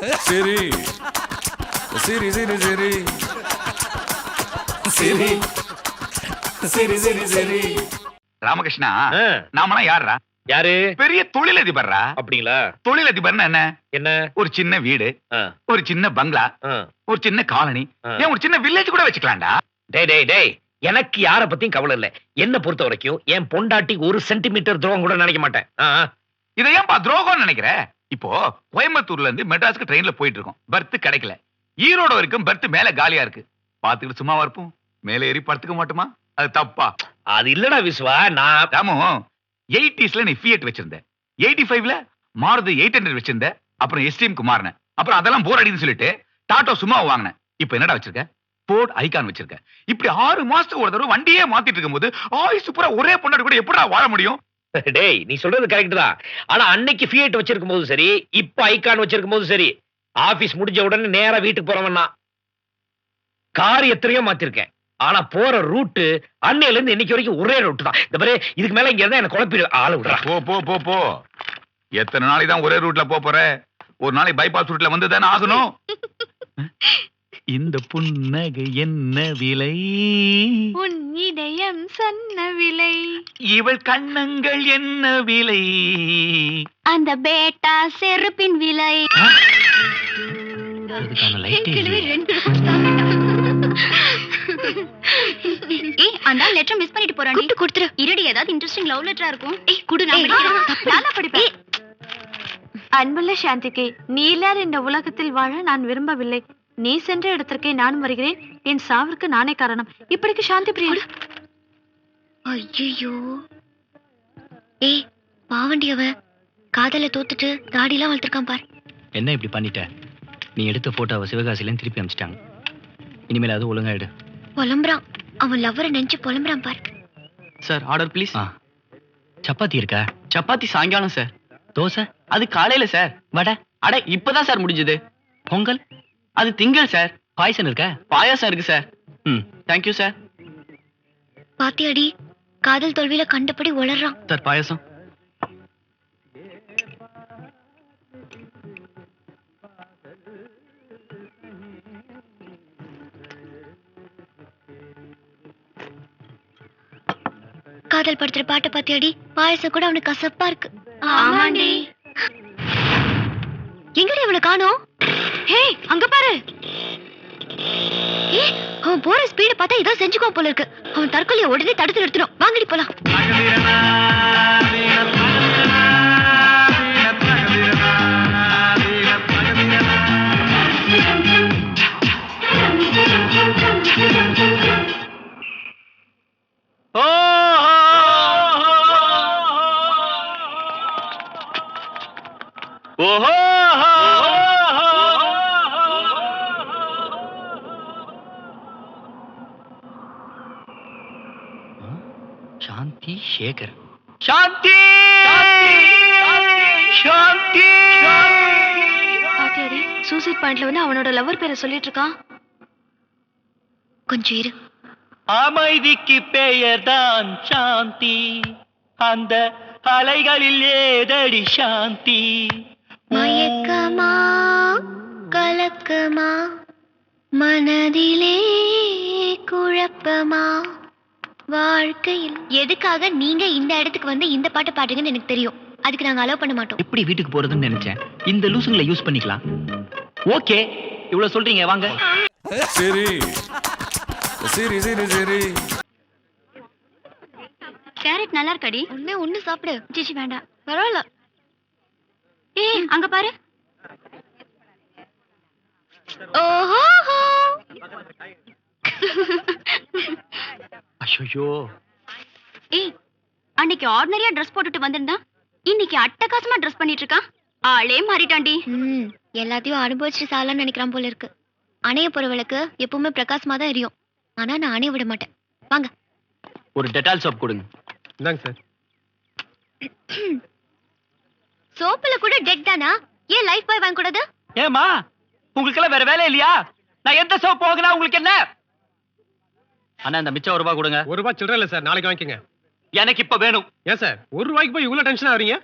சரி சரி சரி சரி சரி சரி சரி சரி. ராமகிருஷ்ணா, ஆ, நாமனா யாரா? யாரு? பெரிய தொழிலதிபர்ரா. அப்படிங்களா? தொழிலதிபர்னா என்ன? என்ன? ஒரு சின்ன வீடு, ஆ, ஒரு சின்ன பங்களா, ஆ, ஒரு சின்ன காலனி, ஆ. ஏன் ஒரு சின்ன வில்லேஜ் கூட வச்சுக்கலாம்டா. டேய் டேய் டேய், எனக்கு யார பத்தியும் கவலை இல்ல. என்ன பொறுத்த வரைக்கும் என் பொண்டாட்டி ஒரு சென்டிமீட்டர் துரோகம் கூட நினைக்க மாட்டேன். இதை ஏன்பா துரோகம்னு நினைக்கிற? இப்போ கோயம்புத்தூர்ல இருந்து மெட்ராஸ்க்கு ட்ரெயின்ல போயிட்டு இருக்கோம். பர்த் கிடைக்கல. ஈரோடு வரைக்கும் பர்த் மேல காலியா இருக்கு. பாத்துக்கிட்டு சும்மாவா இருப்போம்? மேல ஏறி படுத்துக்க மாட்டோமா? அது தப்பா? அது இல்லடா விஸ்வா, நான் ராமு, 80ஸ்ல நீ ஃபியட் வச்சிருந்த, 85ல மாருதி 800 வச்சிருந்த, அப்புறம் எஸ்டிஎம்க்கு மாறின, அப்புறம் அதெல்லாம் போர் அடிக்குதுன்னு சொல்லிட்டு டாடா சும்மா வாங்கின. இப்போ என்னடா வச்சிருக்க? போர்ட் ஐகான் வச்சிருக்க. இப்படி 6 மாசத்துக்கு ஒரு தடவை வண்டியே மாத்திட்டு இருக்கும்போது ஆயுசு பூரா ஒரே பொண்டாட்டி கூட எப்படிடா வாழ முடியும்? டேய் நீ சொல்றது கரெக்ட் தான். ஆனா அன்னைக்கு ஃபியட் வச்சிருக்கும் போது சரி, இப்ப ஐகான் வச்சிருக்கும் போது சரி, ஆபீஸ் முடிஞ்ச உடனே நேரா வீட்டுக்கு போறவன் நான். கார் எத்தனையோ மாத்திருக்கேன். ஆனா போற ரூட் அன்னையில இருந்து இன்னைக்கு வரைக்கும் ஒரே ரூட் தான். இந்த பாரு, இதுக்கு மேல இங்க இருந்தா எனக்கு குழப்பிடு. ஆள விடுறா. போ போ போ போ. எத்தனை நாளைக்கு தான் ஒரே ரூட்ல போற? ஒரு நாளைக்கு பைபாஸ் ரூட்ல வந்து தானே ஆகணும். இந்த புன்னகை என்ன விலை? உன் இதயம் சொன்ன விலை. இவள் கண்ணங்கள் என்ன விலை? அந்த பேட்டா செருப்பின் விலை. ஏய், அந்த லெட்டர் மிஸ் பண்ணிட்டு போறானே. கொடுத்துரு. இருடி, ஏதாவது இன்ட்ரஸ்டிங் லவ் லெட்டரா இருக்கும். ஏய், குடு, நான் படிக்கிறேன். நான் படிப்பேன். அன்புள்ள சாந்திக்கு, நீ இல்லாத இந்த உலகத்தில் வாழ நான் விரும்பவில்லை. நீ சென்ற இடத்திற்கே நான் வருகிறேன். என் சாவிற்கு நானே காரணம். இப்படிக்கு சாந்தி பிரியா. ஐயோ, ஏய் பாவண்டி, அவ காதல தோத்துட்டு தாடிலாம் வளர்த்திருக்கான் பார். என்ன இப்படி பண்ணிட்ட? நீ எடுத்த போட்டோவை சிவகாசிலேருந்து திருப்பி அனுப்பிச்சிட்டாங்க. இனிமேல் அது ஒழுங்காயிடு. புலம்புறான், அவன் லவ்வரை நினைச்சு புலம்புறான் பார். Sir order please. சப்பாத்தி இருக்கா? சப்பாத்தி சாயங்காலம் சார். தோசை அது காலையில சார். வடை அட இப்பதான் சார் முடிஞ்சது. பொங்கல் அது திங்கள் சார். பாயசம் இருக்கா? பாயாசம் இருக்கு சார். Thank you sir. பாத்தியாடி, காதல் தோல்வியில கண்டபடி உளறான். சார் பாயாசம். காதல் படுத்துற பாட்டை பாத்தியாடி, பாயசம் கூட அவனுக்கு கசப்பா இருக்கு. ஆமாண்டி. எங்கடி அவளை காணோம்? ஹே, அங்க பாரு. ஏ, அவன் போற ஸ்பீட பார்த்தா ஏதோ செஞ்சுக்கோ போல இருக்கு. அவன் தற்கொலையை உடனே தடுத்து நிறுத்தணும். வாங்கடி போலாம். ஓஹோ சாந்தி சேகர். சாந்தி சாந்தி. பாத்தியாடி, சூசைட் பாயிண்ட்ல வந்து அவனோட லவர் பேரை சொல்லிட்டு இருக்கான். கொஞ்சம் இரு. அமைதிக்கு பெயர்தான் சாந்தி. அந்த அலைகளில் ஏதடி சாந்தி. மயக்கமா கலக்கமா மனதிலே குழப்பமா வாழ்க்கையில். எதுக்காக நீங்க இந்த இடத்துக்கு வந்து இந்த பாட்டு பாடுங்கன்னு எனக்கு தெரியும். அதுக்கு நாங்க அலோவ் பண்ண மாட்டோம். எப்படி வீட்டுக்கு போறதுன்னு நினைச்சேன். இந்த லூசுங்களை யூஸ் பண்ணிக்கலாம். ஓகே, இவ்வளவு சொல்றீங்க, வாங்க. சரி சரி சரி சரி. கேரட் நல்லா இருக்கடி. ஒண்ணு சாப்பிடு. சிச்சி வேண்டாம், பரவாயில்ல. ஏய், அங்க பாரு. ஓஹோ, ஐயோ, ஏய், அன்னைக்கு ஆர்டினரியா ட்ரெஸ் போட்டுட்டு வந்திருந்தா, இன்னைக்கு அட்டகாசமா ட்ரெஸ் பண்ணிட்டு இருக்கான். ஆளே மாறிட்டாண்டி. எல்லாத்தையும் அனுபவிச்சுட்டு சாலன்னு நினைக்கிறான் போல இருக்கு. அணைய போற விளக்கு எப்பவுமே பிரகாசமா தான் எரியும். ஆனா நான் அணைய விட மாட்டேன். வாங்க. ஒரு டெட்டால் சோப் கொடுங்க. இந்தாங்க சார். சோப்புல கூட டெட் தானா? ஏன் லைஃப் பாய் வாங்க கூடாது? ஏமா, உங்களுக்கு எல்லாம் வேற வேலை இல்லையா? நான் எந்த சோப் போகுனா உங்களுக்கு என்ன? அண்ணா, இந்த மிச்சம் ₹1 கொடுங்க. ₹1 சில்லற இல்ல சார், நாளைக்கு வாங்கிக்கங்க. எனக்கு இப்ப வேணும். ஏன் சார் ₹1 போய் இவ்வளவு டென்ஷன் ஆவறீங்க?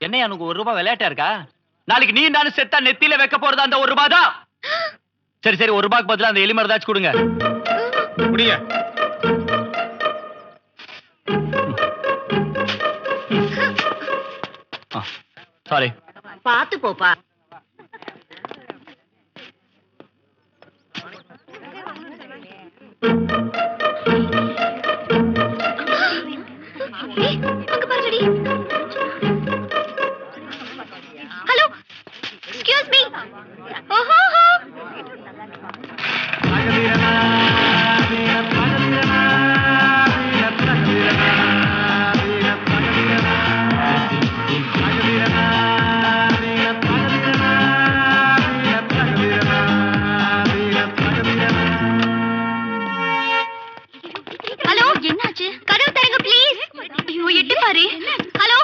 என்ன எனக்கு ₹1 விளையாட்டா இருக்கா? நாளைக்கு நீ நானும் செத்தா நெத்தியில வைக்க போறது அந்த 1 ரூபாய் தான். சரி சரி, 1 ரூபாய்க்கு பதிலா அந்த எலி மருந்தாச்சும் கொடுங்க. முடிய சாரி. பாத்து போப்பா. ஏய், அங்க பாருடி. Hello, excuse me. ஓஹோ. ஹலோ, என்னாச்சு? கதவு தரங்க ப்ளீஸ். ஐயோ, எட்டு பாரு. ஹலோ.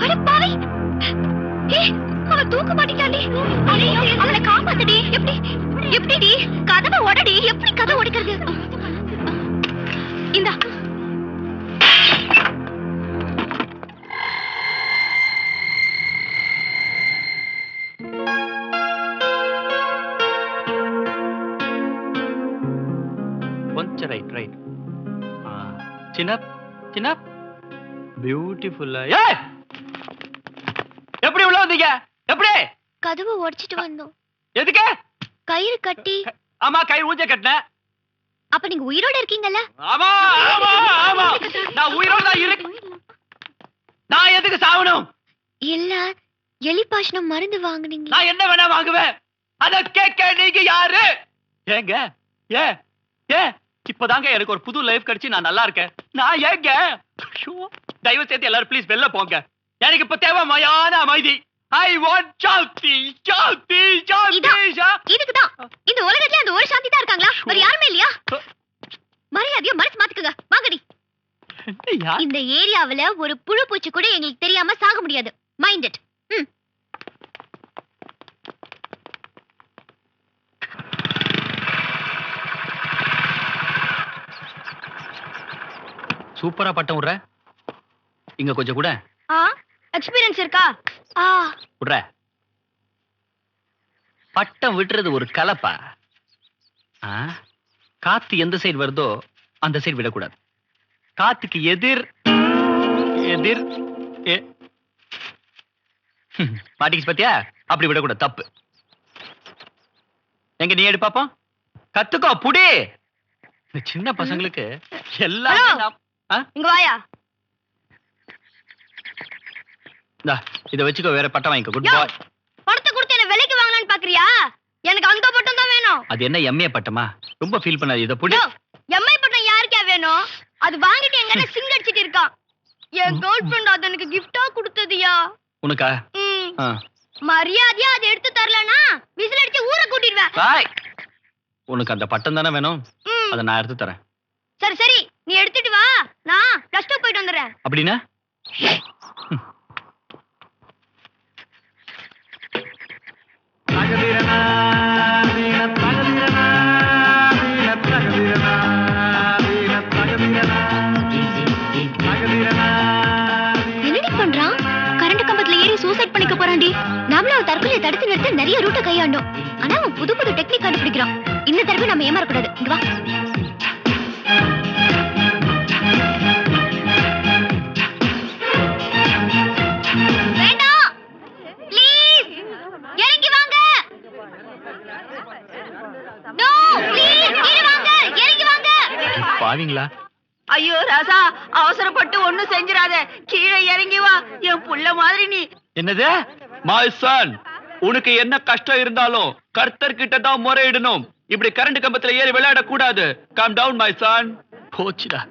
அட பாவி. ஏய், அவ தூக்க மாட்டேங்காண்டி. ஐயோ, அவளை காப்பாத்துடி. எப்படிடி? கதவை உடைடி. எப்படி கதவை உடைக்கிறது? இந்தா. கொஞ்சம் ரைட். சின்ன பியூட்டிஃபுல்லா. எப்படி உள்ள வந்தீங்க? எப்படி? கதவை உடைச்சிட்டு வந்தோம். எதுக்கு? கயிறு கட்டி. ஆமா, கை ஊஞ்ச கட்டின. அப்ப நீங்க உயிரோட இருக்கீங்கல்ல? ஆமா. நான் உயிரோட தான் இருக்கேன். நான் எதுக்கு சாவணும்? இல்ல, எலி பாஷனம் மருந்து வாங்குனீங்க. நான் என்ன வேணா வாங்குவேன். அத கேட்க நீங்க யாரு? ஏங்க ஏ இப்பதாங்க எனக்கு ஒரு புது லைஃப் கிடைச்சு நான் நல்லா இருக்கேன். நான் ஏங்க தயவு செய்து எல்லாரும் ப்ளீஸ் வெளில போங்க. எனக்கு இப்ப தேவை மயான அமைதி. ஐ வாண்ட் சாந்தி. இதுக்குதான் இந்த உலகத்துல அந்த ஒரு சாந்தி தான் இருக்காங்களா? வேற யாருமே இல்லையா? மரியாதையா மனசு மாத்திக்கங்க. வாங்கடி. இந்த ஏரியாவுல ஒரு புழு பூச்சி கூட எங்களுக்கு தெரியாம சாக முடியாது. Mind it. சூப்பரா பட்டம் விடுற. இங்க கொஞ்சம் கூட எக்ஸ்பீரியன்ஸ் இருக்கா? விடுற. பட்டம் விட்டுறது ஒரு கலப்பா. காத்து எந்த சைடு வருதோ அந்த சைடு விடக்கூடாது. காத்துக்கு எதிர் மாட்டிக்கிச்சு பாத்தியா? அப்படி விடக்கூடாது, தப்பு. எங்க நீ எடு பாப்போம். கத்துக்கோ, புடி. இந்த சின்ன பசங்களுக்கு எல்லாம் இங்க வாயா. இத வச்சுக்கோ, வேற பட்டம் வாங்கிக்கோ. குட் பாய். பணத்தை கொடுத்து என்ன விலைக்கு வாங்கலாம்னு பாக்குறியா? எனக்கு அந்த பட்டம் தான் வேணும். அது என்ன எம்ஏ பட்டமா? ரொம்ப ஃபீல் பண்ணாத. இத புடி. எம்ஐ பட்டம் யாருக்கா வேணும்? அது வாங்கிட்டு எங்க சிங் அடிச்சிட்டு இருக்கான். என் கேர்ள் ஃப்ரெண்ட் அத எனக்கு கிஃப்டா கொடுத்ததியா. உனக்கா? மரியாதையா அதை எடுத்து தரலனா விசில் அடிச்சு ஊரை கூட்டிடுவேன். பாய். உனக்கு அந்த பட்டம் தானே வேணும்? அத நான் எடுத்து தரேன். சரி நீ எடுத்துட்டு வா. நான் +2 போயிட்டு வந்துறேன். அப்படினா? என்னடி பண்றான்? கரண்ட் கம்பத்துல ஏறி சூசைட் பண்ணிக்க போறான்டி. நாமள அவ தற்கொலையை தடுத்து நிறுத்த நிறைய ரூட்ட கையாண்டோம். ஆனா அவன் புது டெக்னிக் கண்டுபிடிக்கிறான். இந்த தடவை நம்ம ஏமாறக்கூடாது. இங்க வா. வேண்டாம், ப்ளீஸ் இறங்கி வாங்க. நோ ப்ளீஸ், கீழ வாங்க, இறங்கி வாங்க. பாவீங்களா? ஐயோ ராசா, அவசரப்பட்டு ஒண்ணும் செஞ்சிராத. கீழே இறங்கி வா. என் புள்ள மாதிரி நீ. என்னது? மை சன், உனக்கு என்ன கஷ்டம் இருந்தாலும் கர்த்தர் கிட்ட தான் முறையிடணும். இப்படி கரண்ட் கம்பத்துல ஏறி விளையாட கூடாது. Come down my son. போச்சுடா.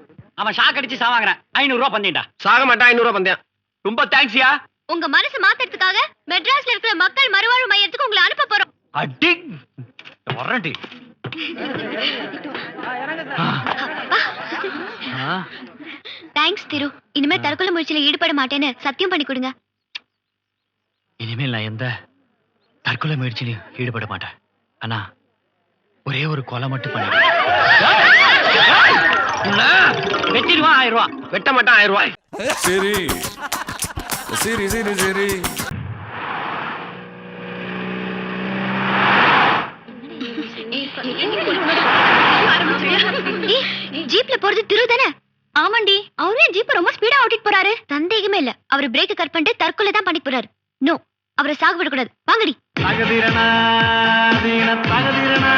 அவன் ஷாக் அடிச்சு சாவாங்கறான். 500 ரூபாய் பந்தேன்டா. சாக மாட்டான். 500 ரூபாய் பந்தேன். ரொம்ப தேங்க்ஸ்யா. உங்க மனசு மாத்துறதுக்காக மெட்ராஸ்ல இருக்கிற மக்கள் மறுவாழ்வு மையத்துக்கு உங்களை அனுப்ப போறோம். அடி வரண்டி. தேங்க்ஸ் திரு. இனிமே தற்கொலை முயற்சியில ஈடுபட மாட்டேன்னு சத்தியம் பண்ணி கொடுங்க. இனிமேல் நான் எந்த தற்கொலை முயற்சியிலும் ஈடுபட மாட்டேன். ஆனா ஒரே ஒரு கொலை மட்டும் பண்ண. வெட்டிடுவான் 1000 ரூபாய், வெட்ட மாட்டான் 1000 ரூபாய். சரி சரி சரி சரி ஜீப்ல போறது திரு தானே? ஆமாண்டி. அவரே ஜீப் ரொம்ப ஸ்பீடா ஓட்டிட்டு போறாரு. சந்தேகமே இல்ல. அவர் பிரேக் கட் பண்ணிட்டு தற்கொலை தான் பண்ணிட்டு போறாரு. நோ, அவரை சாக விடக்கூடாது. வாங்கடி. தகதிரனா தீன தகதிரனா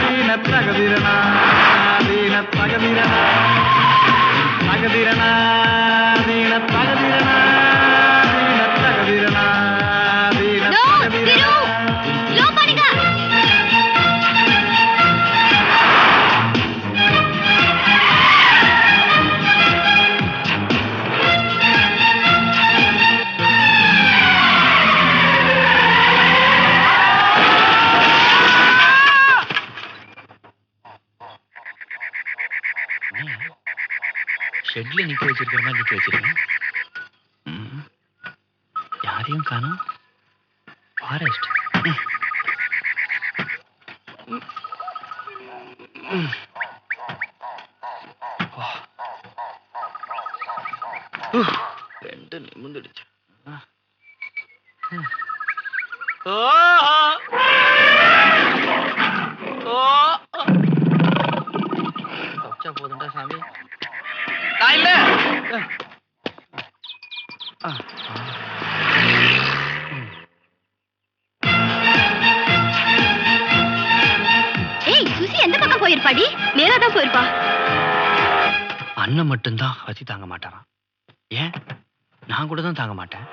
தீன தகதிரனா தீன தகதிரனா தகதிரனா தீன தகதிரனா தீன தகதிரனா தீன நோ, திரு. ஸ்லோ பண்ணுங்க. ஷெட்ல நிக்க வச்சிருக்கிற மாதிரி நிக்க வச்சிருக்கேன். யாரையும் காணோம். ஃபாரஸ்ட். ரெண்டு நிமிந்துடுச்சு. தப்பிச்சா போதுண்டா சாமி. நான் இல்ல. ஏய், சுசி எந்த பக்கம் போயிருப்பாடி? நேரா தான் போயிருப்பா. அண்ணன் மட்டும்தான் வச்சு தாங்க மாட்டாராம். ஏன்? நான் கூட தான் தாங்க மாட்டேன்.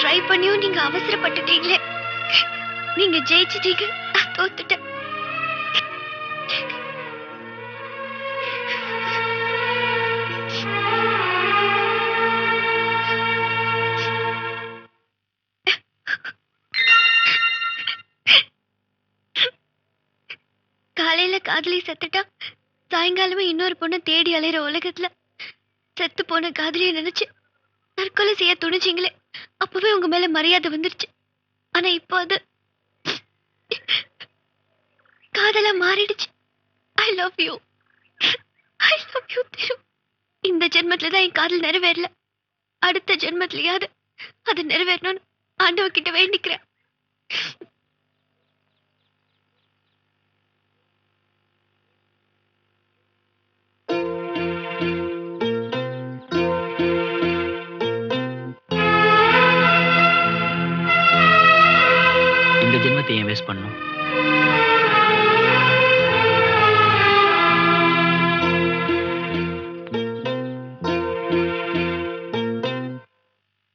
ட்ரை பண்ணியும் நீங்க அவசரப்பட்டுட்டீங்களே. நீங்க ஜெயிச்சிட்டீங்க, நான் தோத்துட்டேன். காலையில காதலி செத்துட்டா, சாயங்காலமே இன்னொரு பொண்ணு தேடி அலையிற உலகத்துல செத்து போன காதலியை நினைச்சு தற்கொலை செய்ய துணிச்சிங்களே. அப்பவே உங்க மேல மரியாதை வந்துருச்சு. ஆனா இப்போ அது காதலா மாறிடுச்சு. I love you, I love you Thiru. இந்த ஜென்மத்துலதான் என் காதல் நிறைவேறல. அடுத்த ஜென்மத்திலயாவது அது நிறைவேறணும்னு ஆண்டவ கிட்ட வேண்டிக்கிறேன். இந்த ஜென்மத்தை ஏன் வேஸ்ட் பண்ணும்?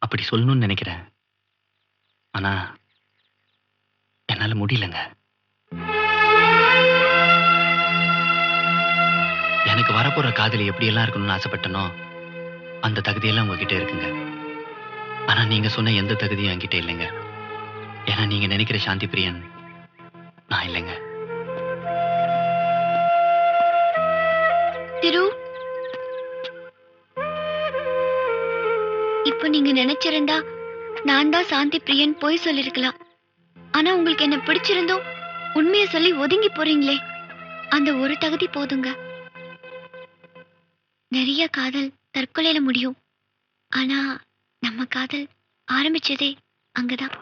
அப்படி சொல்லணும்னு நினைக்கிறேன். ஆனா என்னால முடியலங்க. எனக்கு வரப்போற காதலி எப்படி எல்லாம் இருக்கணும்னு ஆசைப்பட்டனோ அந்த தகுதியெல்லாம் உங்ககிட்ட இருக்குங்க. ஆனா நீங்க சொன்ன எந்த தகுதியும் என்கிட்ட இல்லைங்க. ஏன்னா நீங்க நினைக்கிற சாந்தி பிரியன் நான் இல்லைங்க. திரு, இப்ப நீங்க நினைச்சிருந்தா நான் தான் சாந்தி பிரியன் போய் சொல்லிருக்கலாம். ஆனா உங்களுக்கு என்ன பிடிச்சிருந்தோம் உண்மையை சொல்லி ஒதுங்கி போறீங்களே, அந்த ஒரு தகுதி போதுங்க. நிறைய காதல் தற்கொலையில முடியும். ஆனா நம்ம காதல் ஆரம்பிச்சதே அங்கதான்.